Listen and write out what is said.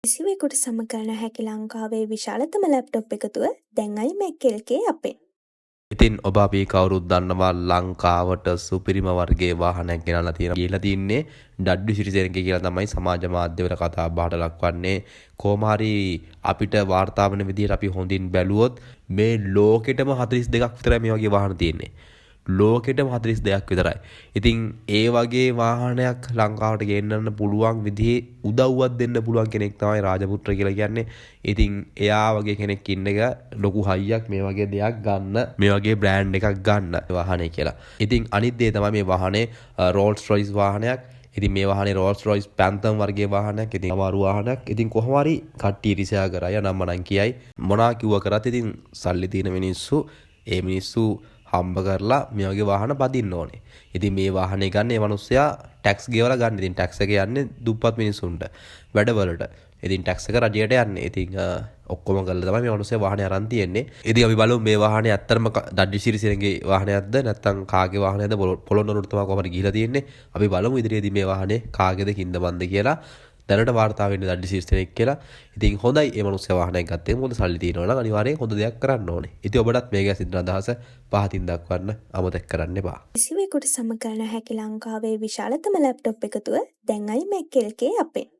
කිසිවෙකුට සමකරන හැකි ලංකාවේ විශාලතම ලැප්ටොප් එකතුව දැන් iMac LK අපෙන්. ඉතින් ඔබ අපි කවුරුත් දන්නවා ලංකාවට සුපිරිම වර්ගයේ වාහනයක් ගෙනල්ලා තියෙනවා. කියලා තින්නේ WCT කියලා තමයි සමාජ මාධ්‍යවල කතා බහට ලක්වන්නේ. කොහොම හරි අපිට වාර්තා වෙන විදිහට අපි හොඳින් බැලුවොත් මේ ලෝකෙටම 42ක් විතර මේ වගේ වාහන තියෙන්නේ. ලෝකෙටම 42ක් විතරයි. ඉතින් ඒ වගේ වාහනයක් ලංකාවට ගෙන්නන්න පුළුවන් විදිහේ උදව්වක් දෙන්න පුළුවන් කෙනෙක් තමයි රාජපුත්‍ර කියලා කියන්නේ. ඉතින් එයා වගේ කෙනෙක් ඉන්න එක ලොකු හයියක් මේ වගේ දෙයක් ගන්න, මේ වගේ බ්‍රෑන්ඩ් එකක් ගන්න වාහනේ කියලා. ඉතින් අනිත් දේ තමයි මේ වාහනේ රෝල්ස් රොයිස් වාහනයක්. ඉතින් මේ වාහනේ රෝල්ස් රොයිස් පැන්තම් වර්ගයේ වාහනයක්. ඉතින් අමාරු වාහනයක්. ඉතින් කොහොම හරි කට්ටිය රිසයා කරා යනම් මනම් කියයි. මොනා කිව්ව කරත් ඉතින් සල්ලි තියෙන මිනිස්සු ඒ මිනිස්සු හම්බ කරලා මේ වගේ වාහන පදින්න ඕනේ. ඉතින් මේ වාහනේ ගන්න මේ මිනිස්සයා ටැක්ස් ගෙවලා ගන්න. ඉතින් ටැක්ස් එක යන්නේ දුප්පත් මිනිස්සුන්ට වැඩවලට. ඉතින් ටැක්ස් එක රජයට යන්නේ. ඉතින් ඔක්කොම කරලා තමයි මේ මිනිස්සයා වාහනේ අරන් තියෙන්නේ. ඉතින් අපි බලමු මේ වාහනේ ඇත්තටම WCT වාහනයක්ද නැත්නම් කාගේ වාහනයක්ද පොළොන්නරුවට තමයි කොහමද ගිහිලා තියෙන්නේ. අපි බලමු ඉදිරියේදී මේ වාහනේ කාගේද කින්දමන්ද කියලා. දැනට වාර්තා වෙන්නේ WCT කියලා. ඉතින් හොඳයි මේ මිනිස්සයා වාහනයක් ගත්තේ. මොකද සල්ලි තියෙනවා නම් අනිවාර්යෙන් හොඳ දෙයක් කරන්න ඕනේ. ඉතින් ඔබටත් මේක සිද්ධ අදහස පහතින් දක්වන්න අමතක කරන්න එපා. කිසිවෙකුට සමකරන හැකි ලංකාවේ විශාලතම ලැප්ටොප් එකතුව දැන් iMac LK අපෙන්.